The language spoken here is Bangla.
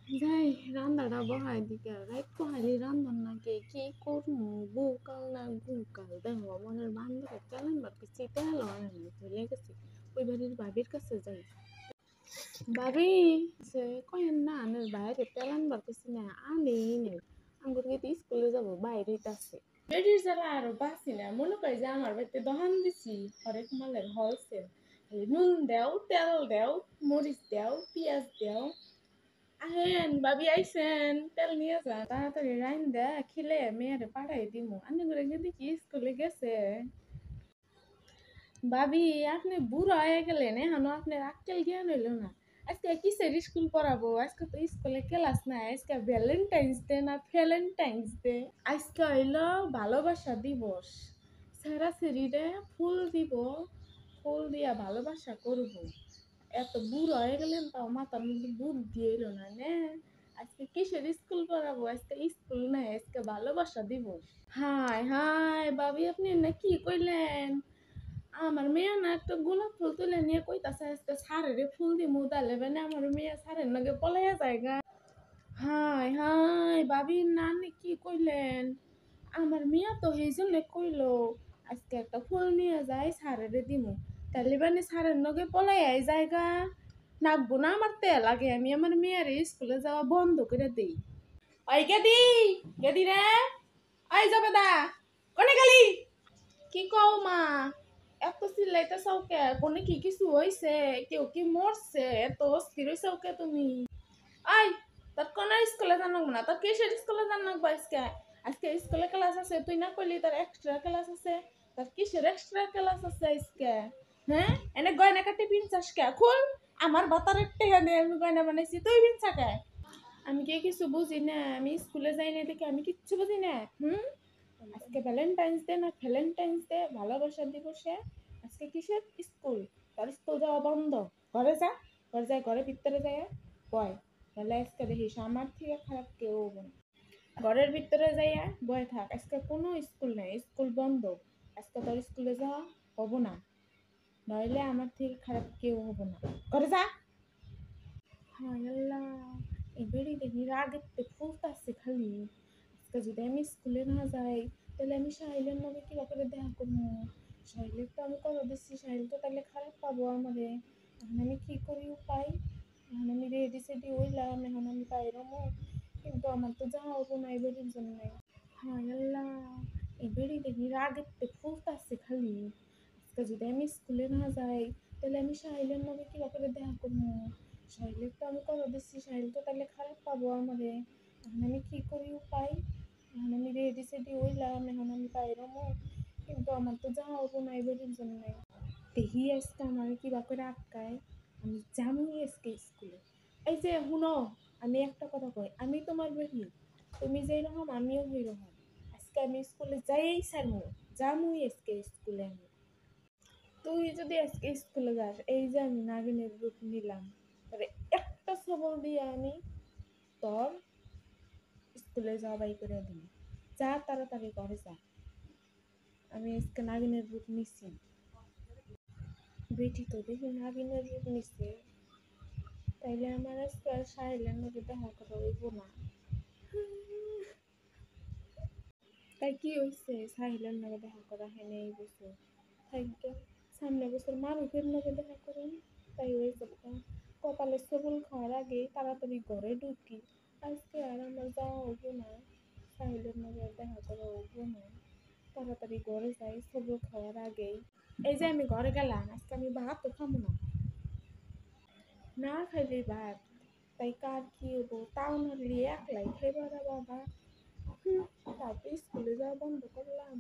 যাই রান্নাটা বহাই দিকে রাইত পোহাইলি রান্ধন নাকি কি করমু বুকাল না গুকাল দেখো মনের বান্ধবের চালান বাড়তেছি তেল হয় না চলে গেছি ওই বাড়ির ভাবির কাছে যাই ভাবি সে কয়েন না আনের বাইরে তেলান বাড়তেছি না আনি নেই আঙ্গুর গিয়ে স্কুলে যাবো বাইরে আছে বেডির জ্বালা আরো বাঁচি না মনে করি যে আমার বাড়িতে দহান দিছি হরেক মালের হলসেল নুন দেও তেল দেও মরিচ দেও পেঁয়াজ দেও আহেন ভাবি আইসেন তেল নিয়ে যান তাড়াতাড়ি রাইন দে খিলে মেয়েরে পাঠাই দিমু আন্নি করে দেখি স্কুলে গেছে ভাবি আপনি বুড়ো হয়ে গেলেন এখনো আপনার আক্কেল জ্ঞান হইলো না আজকে কিসের স্কুল পড়াবো আজকে তো স্কুলে ক্লাস নাই আজকে ভ্যালেন্টাইন্স ডে না ভ্যালেন্টাইন্স ডে আজকে হইলো ভালোবাসা দিবস সেরা সেরিরে ফুল দিব ফুল দিয়া ভালোবাসা করবো এত বুড়ো হয়ে গেলেন তাও মাথার মধ্যে বুদ্ধি এলো না নে আজকে কিসের স্কুল পড়াবো আজকে স্কুল নাই আজকে ভালোবাসা দিবস হাই হাই ভাবি আপনি না কি কইলেন আমার মেয়ে না একটা গোলাপ ফুল তুলে নিয়ে কইতাছে আজকে সারেরে ফুল দি মুদা লেবে না আমার মেয়ে সারের নাগে পলাইয়া জায়গা হাই হাই ভাবি নানি কি কইলেন আমার মেয়ে তো এই জন্য কইলো আজকে একটা ফুল নিয়ে যাই সারেরে দিমু তাহলে বানি সারের নগে পলাই আই জায়গা নাকবো না আমার তেল আগে আমি আমার মেয়ের স্কুলে যাওয়া বন্ধ করে দেই ওই গেদি রে ওই যাবে দা কোনে গেলি কি কও মা এত চিল্লাইতে চাওকে কোনে কি কিছু হইছে কেউ কি মরছে এত অস্থির হইছে ওকে তুমি ওই তোর কোন স্কুলে জানাক না তোর কিসের স্কুলে জানাক বা আজকে আজকে স্কুলে ক্লাস আছে তুই না কইলি তোর এক্সট্রা ক্লাস আছে তোর কিসের এক্সট্রা ক্লাস আছে আজকে হ্যাঁ এনে গয়না কাটি পিনছাস কে খুল আমার বাতারের টেহা দিয়ে আমি গয়না বানাইছি তুই পিনছা কে আমি কি কিছু বুঝি না আমি স্কুলে যাই না দেখে আমি কিচ্ছু বুঝি না আজকে ভ্যালেন্টাইন্স ডে না ভ্যালেন্টাইন্স ডে ভালোবাসা দিবসে আজকে কিসের স্কুল তোর স্কুল যাওয়া বন্ধ ঘরে যা ঘরে ভিতরে যায় বয় তাহলে আজকে দেখিস আমার থেকে খারাপ কেউ হবে না ঘরের ভিতরে যাইয়া বয় থাক আজকে কোনো স্কুল নেই স্কুল বন্ধ আজকে তোর স্কুলে যাওয়া হবো না নইলে আমার থেকে খারাপ কেউ হবো না ঘরে যা হায় আল্লাহ এবারই দেখি রাগেতে ফুলতাছে খালি আজকে যদি আমি স্কুলে না যাই তাহলে আমি সাহিলের নামে কি করে দেখা করবো সাহিলের তো আমি কথা দিচ্ছি সাহিল তো তাহলে খারাপ পাবো আমারে এখন আমি কি করি উপায় এখন আমি রেডি সেডি হইলাম এখন আমি বাইরমো কিন্তু আমার তো যাওয়া হবো না এবারের জন্য হায় আল্লাহ এবারই দেখি রাগেতে ফুলতাছে খালি আজকে যদি আমি স্কুলে না যাই তাহলে আমি সাহিলের নামে কি করে দেখা করবো সাহিলের তো আমি কথা দিচ্ছি সাহিল তো তাহলে খারাপ পাবো আমারে এখন আমি কি করি উপায় এখন আমি রেডি সেডি হইলাম এখন আমি বাইরমো কিন্তু আমার তো যাওয়া হবো না এবারের জন্য দেখি আজকে আমার কিবা করে আটকায় আমি যাবই আজকে স্কুলে এই যে শুনো আমি একটা কথা কই আমি তোমার বেটি তুমি যেই রকম আমিও সেই রকম আজকে আমি স্কুলে যাই ছাড়বো যামুই আজকে স্কুলে আমি তুই যদি আজকে স্কুলে যাস এই যে আমি নাগিনের রূপ নিলাম তবে একটা সবল দিয়ে আমি তোর স্কুলে যাওয়া বাই করে দিই যা তাড়াতাড়ি করে যা আমি আজকে নাগিনের রূপ নিচ্ছি বেটি তো দেখি নাগিনের রূপ নিচ্ছে তাইলে আমার আজকে আর সাহেলের নদী দেখা করা হইব না তাই কি হয়েছে সাহিলের নামে দেখা করা হয় না এই বছর থাকবে সামনে বছর মারুফের নামে দেখা করেন তাই ওই কথা কপালে সবল খাওয়ার আগে তাড়াতাড়ি ঘরে ঢুকি আজকে আর আমার যাওয়া হবো না সাহিলের নামে দেখা করা হবো না তাড়াতাড়ি ঘরে যাই সবল খাওয়ার আগেই এই যে আমি ঘরে গেলাম আজকে আমি ভাত তো খাবো না না খাইলে ভাত তাই কার কি হবো তাও নাহলে একলাই খাইবার বাবা তারপরে স্কুলে যাওয়া বন্ধ করলাম